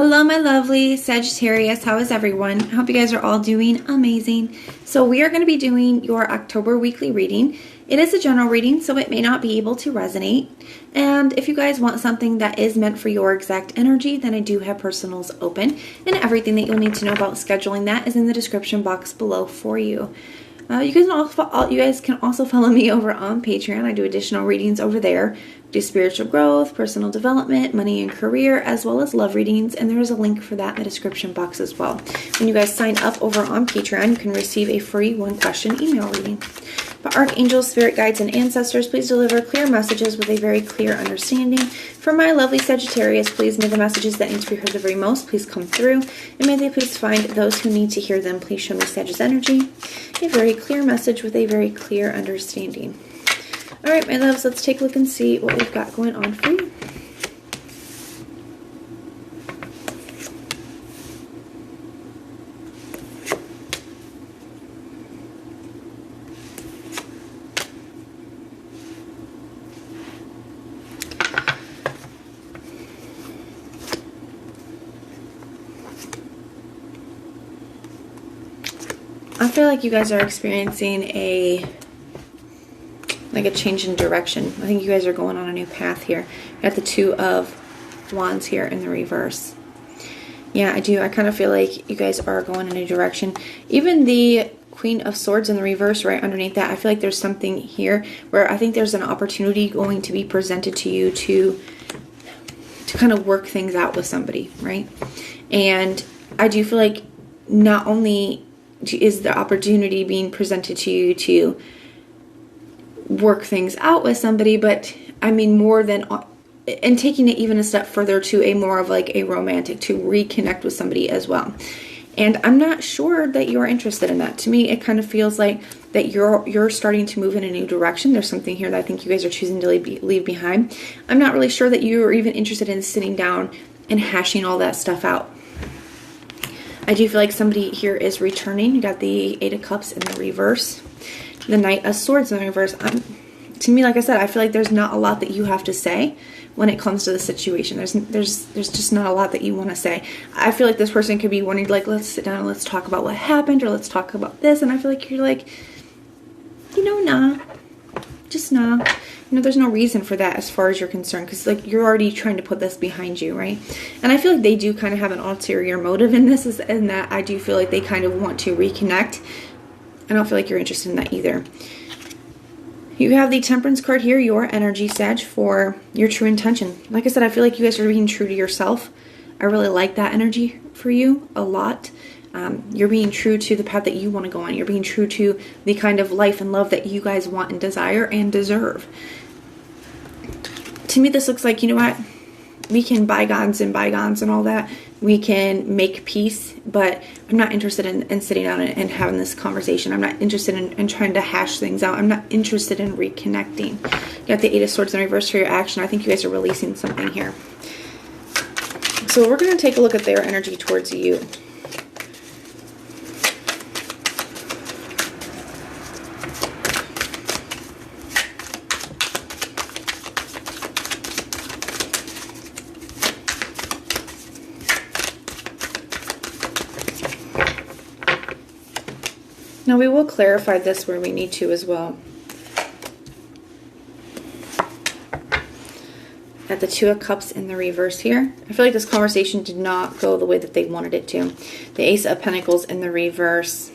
Hello, my lovely Sagittarius. How is everyone? I hope you guys are all doing amazing. So we are going to be doing your October weekly reading. It is a general reading, so it may not be able to resonate. And if you guys want something that is meant for your exact energy, then I do have personals open. And everything that you'll need to know about scheduling that is in the description box below for you. You guys can also follow me over on Patreon. I do additional readings over there. Do spiritual growth, personal development, money and career, as well as love readings, and there is a link for that in the description box as well. When you guys sign up over on Patreon, you can receive a free one-question email reading. But archangels, spirit guides, and ancestors, please deliver clear messages with a very clear understanding. For my lovely Sagittarius, please may the messages that need to be heard the very most please come through, and may they please find those who need to hear them. Please show me Sagittarius energy, a very clear message with a very clear understanding. All right, my loves, let's take a look and see what we've got going on for you. I feel like you guys are experiencing a change in direction. I think you guys are going on a new path here. You got the Two of Wands here in the reverse. Yeah, I do. I kind of feel like you guys are going in a new direction. Even the Queen of Swords in the reverse right underneath that, I feel like there's something here where I think there's an opportunity going to be presented to you to kind of work things out with somebody, right? And I do feel like not only is the opportunity being presented to you to work things out with somebody, but I mean more than, and taking it even a step further to a more of like a romantic, to reconnect with somebody as well. And I'm not sure that you're interested in that. To me, it kind of feels like that you're starting to move in a new direction. There's something here that I think you guys are choosing to leave behind. I'm not really sure that you're even interested in sitting down and hashing all that stuff out. I do feel like somebody here is returning. You got the Eight of Cups in the reverse. The Knight of Swords in the reverse. To me, like I said, I feel like there's not a lot that you have to say when it comes to the situation. There's just not a lot that you want to say. I feel like this person could be wanting to, like, let's sit down and let's talk about what happened, or let's talk about this. And I feel like you're like, nah. Just nah. There's no reason for that as far as you're concerned, because like you're already trying to put this behind you, right? And I feel like they do kind of have an ulterior motive in this, in that I do feel like they kind of want to reconnect. I don't feel like you're interested in that either. You have the Temperance card here, your energy, Sag, for your true intention. Like I said, I feel like you guys are being true to yourself. I really like that energy for you a lot. You're being true to the path that you want to go on. You're being true to the kind of life and love that you guys want and desire and deserve. To me, this looks like, you know what? We can bygones and all that. We can make peace, but I'm not interested in sitting down and having this conversation. I'm not interested in trying to hash things out. I'm not interested in reconnecting. You got the Eight of Swords in reverse for your action. I think you guys are releasing something here. So we're going to take a look at their energy towards you. Now we will clarify this where we need to as well. At the Two of Cups in the reverse here. I feel like this conversation did not go the way that they wanted it to. The Ace of Pentacles in the reverse.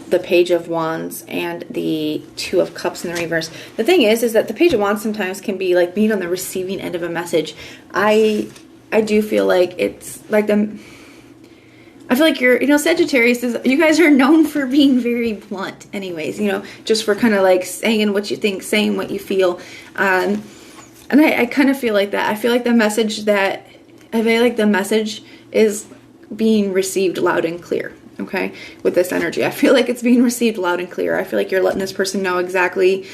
The Page of Wands and the Two of Cups in the reverse. The thing is that the Page of Wands sometimes can be like being on the receiving end of a message. I do feel like it's like I feel like you're, Sagittarius you guys are known for being very blunt anyways, just for kind of like saying what you think, saying what you feel. And I kind of feel like that. I feel like the message is being received loud and clear, okay, with this energy. I feel like it's being received loud and clear. I feel like you're letting this person know exactly,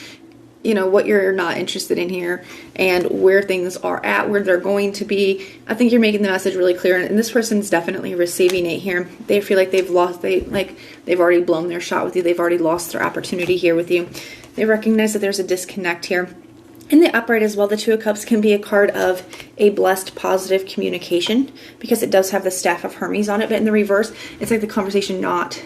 what you're not interested in here and where things are at, where they're going to be. I think you're making the message really clear, and this person's definitely receiving it here. They feel like they've already blown their shot with you. They've already lost their opportunity here with you. They recognize that there's a disconnect here. In the upright as well, the Two of Cups can be a card of a blessed, positive communication because it does have the Staff of Hermes on it. But in the reverse, it's like the conversation not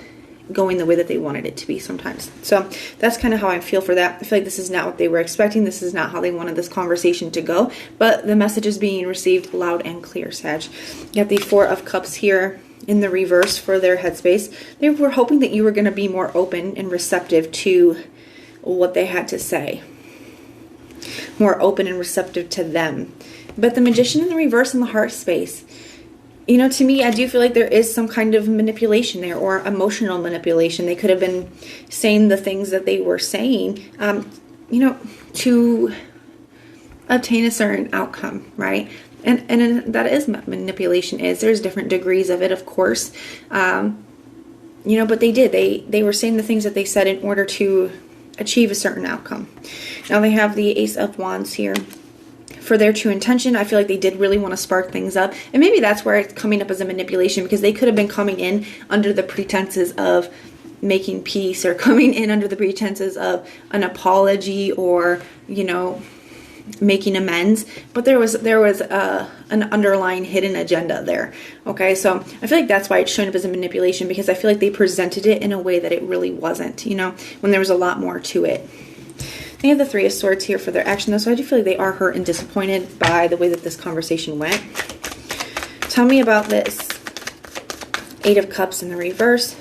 going the way that they wanted it to be sometimes. So that's kind of how I feel for that. I feel like this is not what they were expecting. This is not how they wanted this conversation to go. But the message is being received loud and clear, Sag. You have the Four of Cups here in the reverse for their headspace. They were hoping that you were going to be more open and receptive to what they had to say. More open and receptive to them. But the Magician in the reverse in the heart space, you know, to me, I do feel like there is some kind of manipulation there, or emotional manipulation. They could have been saying the things that they were saying, you know, to obtain a certain outcome, right? And that is manipulation. There's different degrees of it, of course. You know, but they were saying the things that they said in order to achieve a certain outcome. Now they have the Ace of Wands here for their true intention. I feel like they did really want to spark things up, and maybe that's where it's coming up as a manipulation, because they could have been coming in under the pretenses of making peace, or coming in under the pretenses of an apology, or, you know, making amends, but there was an underlying hidden agenda there. Okay, so I feel like that's why it's showing up as a manipulation, because I feel like they presented it in a way that it really wasn't, you know, when there was a lot more to it. They have the Three of Swords here for their action, though, so I do feel like they are hurt and disappointed by the way that this conversation went. Tell me about this Eight of Cups in the reverse.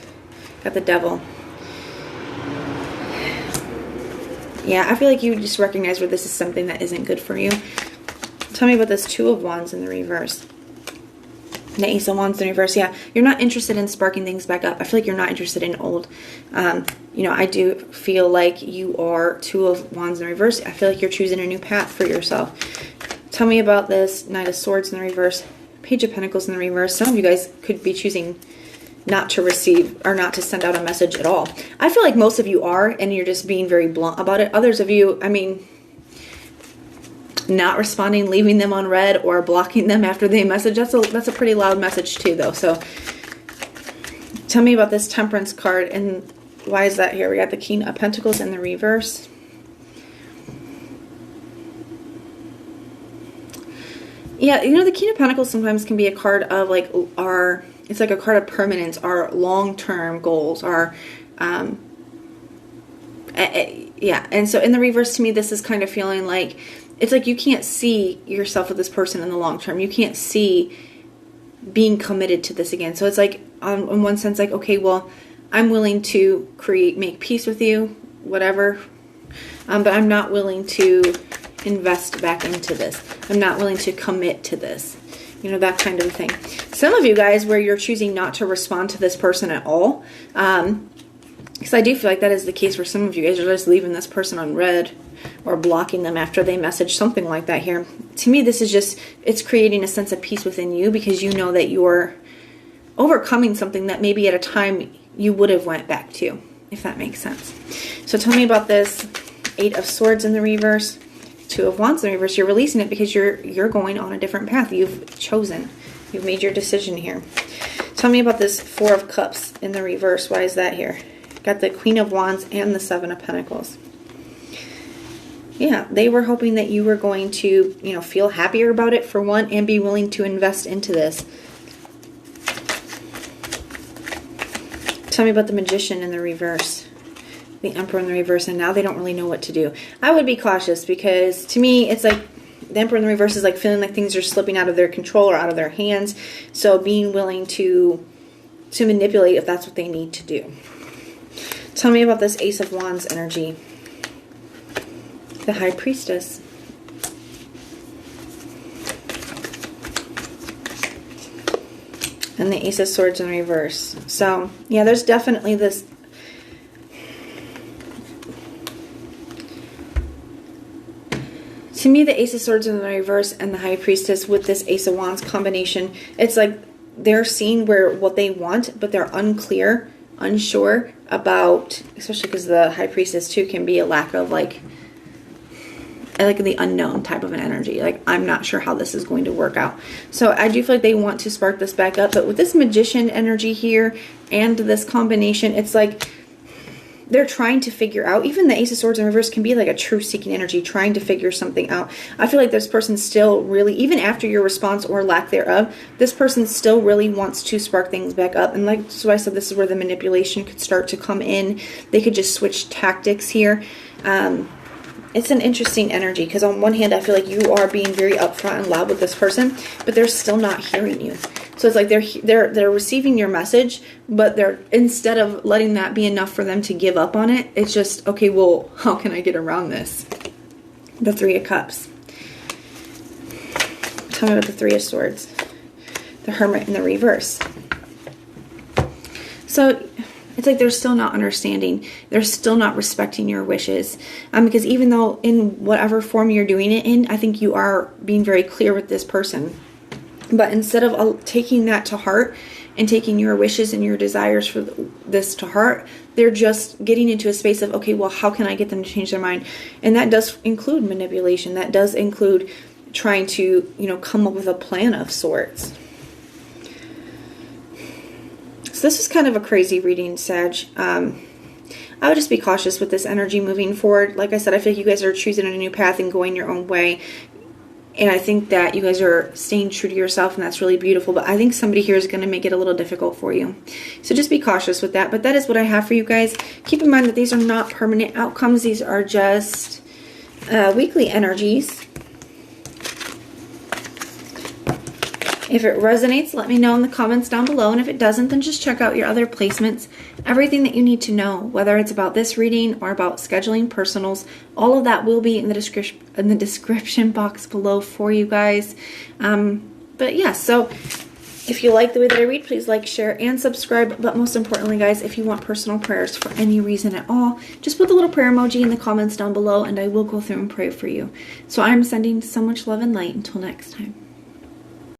Got the Devil. Yeah, I feel like you just recognize where this is something that isn't good for you. Tell me about this Two of Wands in the reverse. The Ace of Wands in the reverse. Yeah, you're not interested in sparking things back up. I feel like you're not interested in old. You know, I do feel like you are Two of Wands in the reverse. I feel like you're choosing a new path for yourself. Tell me about this Knight of Swords in the reverse. Page of Pentacles in the reverse. Some of you guys could be choosing not to receive or not to send out a message at all. I feel like most of you are, and you're just being very blunt about it. Others of you, I mean, not responding, leaving them unread, or blocking them after they message. That's a pretty loud message too, though. So tell me about this Temperance card, and why is that here? We got the King of Pentacles in the reverse. Yeah, you know, the King of Pentacles sometimes can be a card of like it's like a card of permanence, our long-term goals, our yeah. And so in the reverse, to me, this is kind of feeling like it's like you can't see yourself with this person in the long term. You can't see being committed to this again. So it's like, in one sense, like, okay, well, I'm willing to make peace with you, whatever, but I'm not willing to invest back into this. I'm not willing to commit to this. You know, that kind of a thing. Some of you guys where you're choosing not to respond to this person at all, because I do feel like that is the case where some of you guys are just leaving this person unread or blocking them after they message, something like that here. To me, this is just, it's creating a sense of peace within you, because you know that you're overcoming something that maybe at a time you would have went back to, if that makes sense. So tell me about this Eight of Swords in the reverse. Two of Wands in the reverse. You're releasing it because you're going on a different path. You've chosen. You've made your decision here. Tell me about this Four of Cups in the reverse. Why is that here? Got the Queen of Wands and the Seven of Pentacles. Yeah, they were hoping that you were going to, you know, feel happier about it for one, and be willing to invest into this. Tell me about the Magician in the reverse. The Emperor in the reverse, and now they don't really know what to do. I would be cautious, because to me, it's like the Emperor in the reverse is like feeling like things are slipping out of their control or out of their hands. So being willing to manipulate if that's what they need to do. Tell me about this Ace of Wands energy. The High Priestess. And the Ace of Swords in reverse. So, yeah, there's definitely this. To me, the Ace of Swords in the reverse and the High Priestess with this Ace of Wands combination, it's like they're seeing what they want, but they're unsure about, especially because the High Priestess too can be a lack of like the unknown type of an energy. Like, I'm not sure how this is going to work out. So I do feel like they want to spark this back up, but with this Magician energy here and this combination, it's like they're trying to figure out, even the Ace of Swords in reverse can be like a truth-seeking energy, trying to figure something out. I feel like this person still really, even after your response or lack thereof, this person still really wants to spark things back up. And like so I said, this is where the manipulation could start to come in. They could just switch tactics here. It's an interesting energy, because on one hand, I feel like you are being very upfront and loud with this person, but they're still not hearing you. So it's like they're receiving your message, but they're, instead of letting that be enough for them to give up on it, it's just, okay, well, how can I get around this? The Three of Cups. Tell me about the Three of Swords. The Hermit in the reverse. So it's like they're still not understanding. They're still not respecting your wishes. Because even though in whatever form you're doing it in, I think you are being very clear with this person. But instead of taking that to heart and taking your wishes and your desires for this to heart, they're just getting into a space of, okay, well, how can I get them to change their mind? And that does include manipulation. That does include trying to, you know, come up with a plan of sorts. So this is kind of a crazy reading, Sag. I would just be cautious with this energy moving forward. Like I said, I feel like you guys are choosing a new path and going your own way. And I think that you guys are staying true to yourself, and that's really beautiful. But I think somebody here is going to make it a little difficult for you. So just be cautious with that. But that is what I have for you guys. Keep in mind that these are not permanent outcomes. These are just weekly energies. If it resonates, let me know in the comments down below. And if it doesn't, then just check out your other placements. Everything that you need to know, whether it's about this reading or about scheduling personals, all of that will be in the description box below for you guys. But yeah, so if you like the way that I read, please like, share, and subscribe. But most importantly, guys, if you want personal prayers for any reason at all, just put the little prayer emoji in the comments down below, and I will go through and pray for you. So I'm sending so much love and light. Until next time.